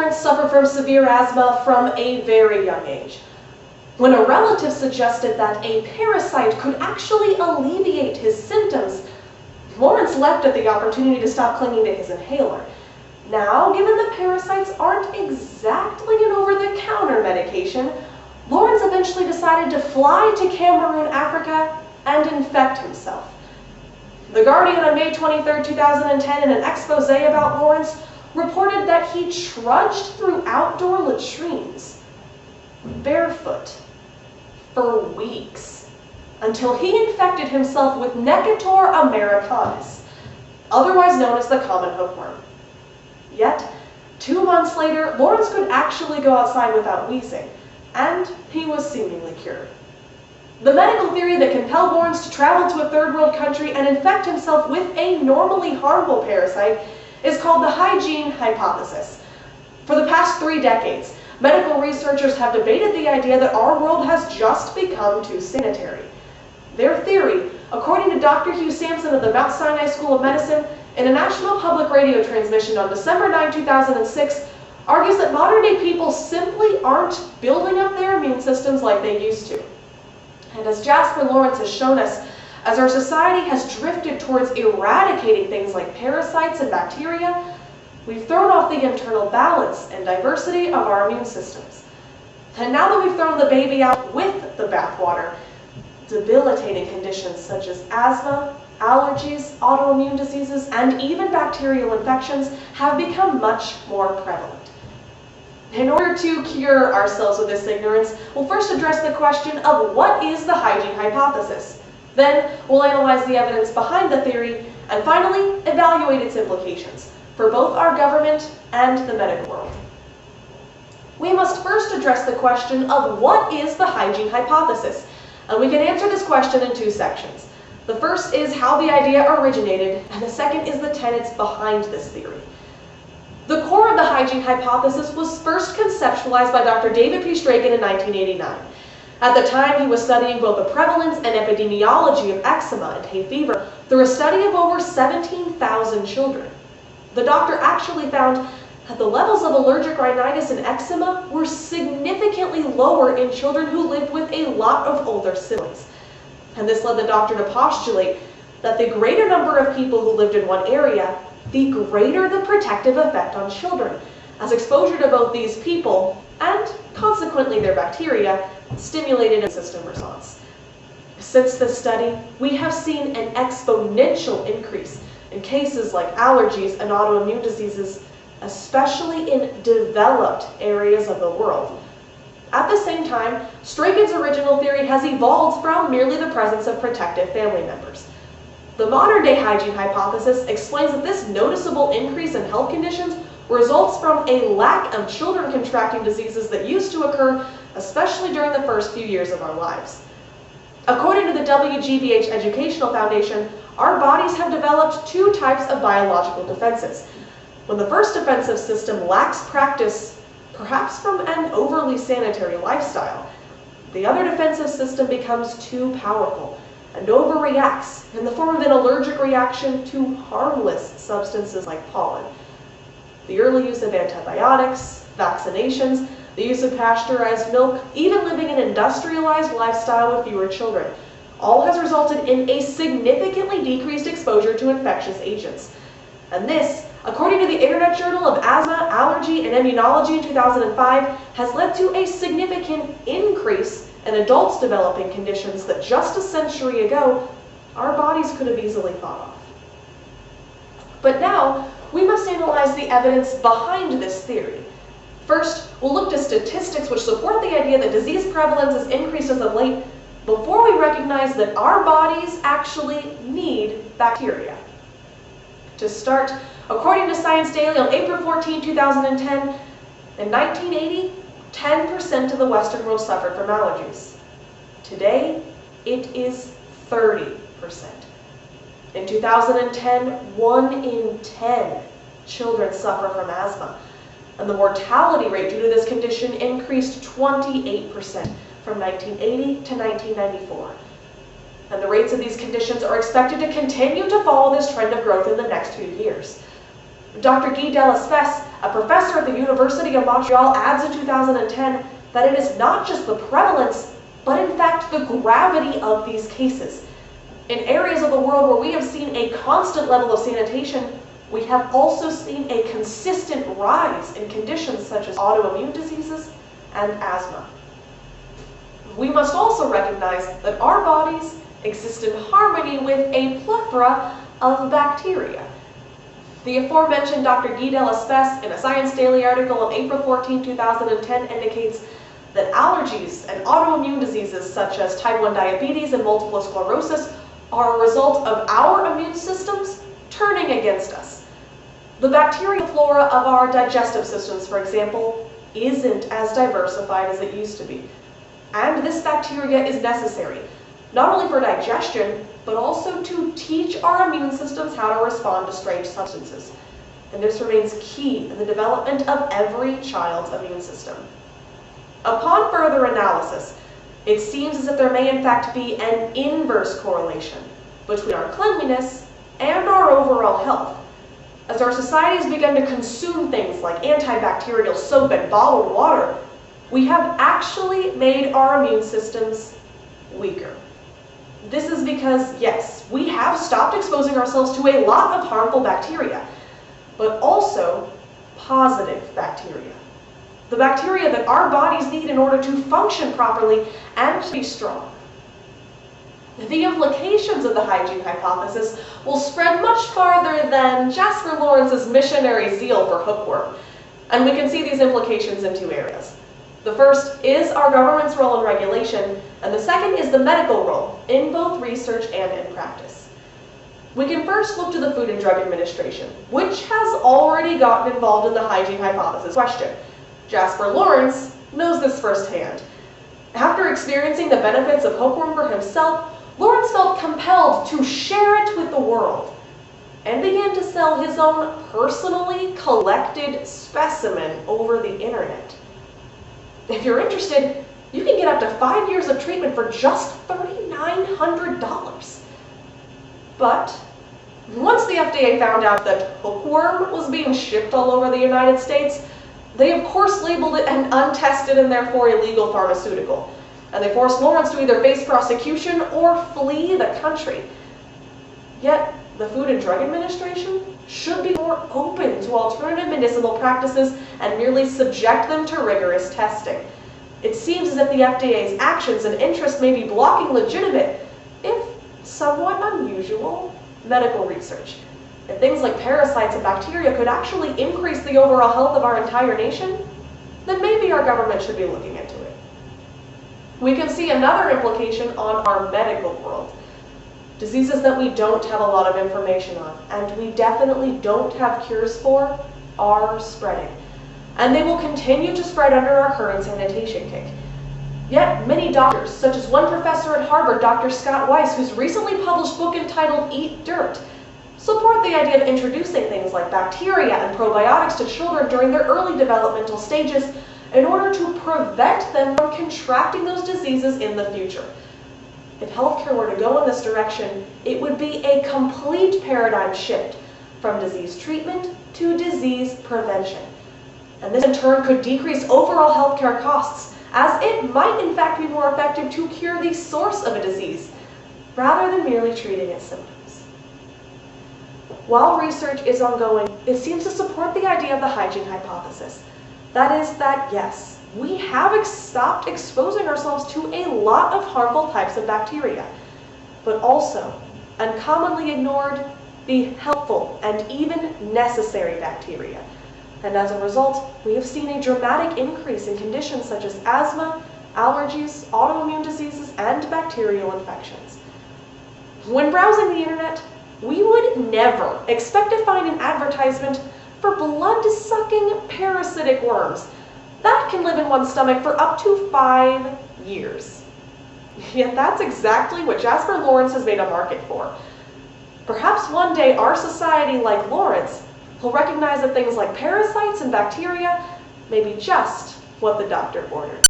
Lawrence suffered from severe asthma from a very young age. When a relative suggested that a parasite could actually alleviate his symptoms, Lawrence leapt at the opportunity to stop clinging to his inhaler. Now, given that parasites aren't exactly an over-the-counter medication, Lawrence eventually decided to fly to Cameroon, Africa, and infect himself. The Guardian on May 23, 2010, in an expose about Lawrence, reported that he trudged through outdoor latrines, barefoot, for weeks, until he infected himself with Necator americanus, otherwise known as the common hookworm. Yet, 2 months later, Lawrence could actually go outside without wheezing, and he was seemingly cured. The medical theory that compelled Lawrence to travel to a third world country and infect himself with a normally harmful parasite is called the hygiene hypothesis. For the past 3 decades, medical researchers have debated the idea that our world has just become too sanitary. Their theory, according to Dr. Hugh Sampson of the Mount Sinai School of Medicine, in a national public radio transmission on December 9, 2006, argues that modern-day people simply aren't building up their immune systems like they used to. And as Jasper Lawrence has shown us, as our society has drifted towards eradicating things like parasites and bacteria, we've thrown off the internal balance and diversity of our immune systems. And now that we've thrown the baby out with the bathwater, debilitating conditions such as asthma, allergies, autoimmune diseases, and even bacterial infections have become much more prevalent. In order to cure ourselves of this ignorance, we'll first address the question of what is the hygiene hypothesis. Then we'll analyze the evidence behind the theory, and finally evaluate its implications for both our government and the medical world. We must first address the question of what is the hygiene hypothesis, and we can answer this question in 2 sections. The first is how the idea originated, and the second is the tenets behind this theory. The core of the hygiene hypothesis was first conceptualized by Dr. David P. Stragan in 1989. At the time, he was studying both the prevalence and epidemiology of eczema and hay fever through a study of over 17,000 children. The doctor actually found that the levels of allergic rhinitis and eczema were significantly lower in children who lived with a lot of older siblings. And this led the doctor to postulate that the greater number of people who lived in one area, the greater the protective effect on children, as exposure to both these people, and consequently their bacteria, stimulated a system response. Since this study, we have seen an exponential increase in cases like allergies and autoimmune diseases, especially in developed areas of the world. At the same time, Stragan's original theory has evolved from merely the presence of protective family members. The modern-day hygiene hypothesis explains that this noticeable increase in health conditions results from a lack of children contracting diseases that used to occur, especially during the first few years of our lives. According to the WGBH Educational Foundation, our bodies have developed 2 types of biological defenses. When the first defensive system lacks practice, perhaps from an overly sanitary lifestyle, the other defensive system becomes too powerful and overreacts in the form of an allergic reaction to harmless substances like pollen. The early use of antibiotics, vaccinations, the use of pasteurized milk, even living an industrialized lifestyle with fewer children, all has resulted in a significantly decreased exposure to infectious agents. And this, according to the Internet Journal of Asthma, Allergy, and Immunology in 2005, has led to a significant increase in adults developing conditions that just a century ago, our bodies could have easily fought off. But now, we must analyze the evidence behind this theory. First, we'll look to statistics which support the idea that disease prevalence has increased as of late before we recognize that our bodies actually need bacteria. To start, according to Science Daily on April 14, 2010, in 1980, 10% of the Western world suffered from allergies. Today, it is 30%. In 2010, 1 in 10 children suffer from asthma, and the mortality rate due to this condition increased 28% from 1980 to 1994. And the rates of these conditions are expected to continue to follow this trend of growth in the next few years. Dr. Guy Delespes, a professor at the University of Montreal, adds in 2010 that it is not just the prevalence, but in fact the gravity of these cases. In areas of the world where we have seen a constant level of sanitation, we have also seen a consistent rise in conditions such as autoimmune diseases and asthma. We must also recognize that our bodies exist in harmony with a plethora of bacteria. The aforementioned Dr. Guy Delespes, in a Science Daily article on April 14, 2010, indicates that allergies and autoimmune diseases such as type 1 diabetes and multiple sclerosis are a result of our immune systems turning against us. The bacterial flora of our digestive systems, for example, isn't as diversified as it used to be. And this bacteria is necessary, not only for digestion, but also to teach our immune systems how to respond to strange substances. And this remains key in the development of every child's immune system. Upon further analysis, it seems as if there may in fact be an inverse correlation between our cleanliness and our overall health. As our society has begun to consume things like antibacterial soap and bottled water, we have actually made our immune systems weaker. This is because, yes, we have stopped exposing ourselves to a lot of harmful bacteria, but also positive bacteria. The bacteria that our bodies need in order to function properly and to be strong. The implications of the hygiene hypothesis will spread much farther than Jasper Lawrence's missionary zeal for hookworm, and we can see these implications in two areas. The first is our government's role in regulation, and the second is the medical role in both research and in practice. We can first look to the Food and Drug Administration, which has already gotten involved in the hygiene hypothesis question. Jasper Lawrence knows this firsthand. After experiencing the benefits of hookworm for himself, Lawrence felt compelled to share it with the world and began to sell his own personally collected specimen over the internet. If you're interested, you can get up to 5 years of treatment for just $3,900. But once the FDA found out that hookworm was being shipped all over the United States, they of course labeled it an untested and therefore illegal pharmaceutical. And they forced Lawrence to either face prosecution or flee the country. Yet, the Food and Drug Administration should be more open to alternative medicinal practices and merely subject them to rigorous testing. It seems as if the FDA's actions and interests may be blocking legitimate, if somewhat unusual, medical research. If things like parasites and bacteria could actually increase the overall health of our entire nation, then maybe our government should be looking into it. We can see another implication on our medical world. Diseases that we don't have a lot of information on, and we definitely don't have cures for, are spreading. And they will continue to spread under our current sanitation kick. Yet many doctors, such as one professor at Harvard, Dr. Scott Weiss, whose recently published book entitled Eat Dirt, support the idea of introducing things like bacteria and probiotics to children during their early developmental stages in order to prevent them from contracting those diseases in the future. If healthcare were to go in this direction, it would be a complete paradigm shift from disease treatment to disease prevention. And this in turn could decrease overall healthcare costs, as it might in fact be more effective to cure the source of a disease, rather than merely treating its symptoms. While research is ongoing, it seems to support the idea of the hygiene hypothesis. That is that, yes, we have stopped exposing ourselves to a lot of harmful types of bacteria, but also, and commonly ignored, the helpful and even necessary bacteria. And as a result, we have seen a dramatic increase in conditions such as asthma, allergies, autoimmune diseases, and bacterial infections. When browsing the internet, we would never expect to find an advertisement for blood-sucking parasitic worms that can live in one's stomach for up to 5 years. Yet that's exactly what Jasper Lawrence has made a market for. Perhaps one day our society, like Lawrence, will recognize that things like parasites and bacteria may be just what the doctor ordered.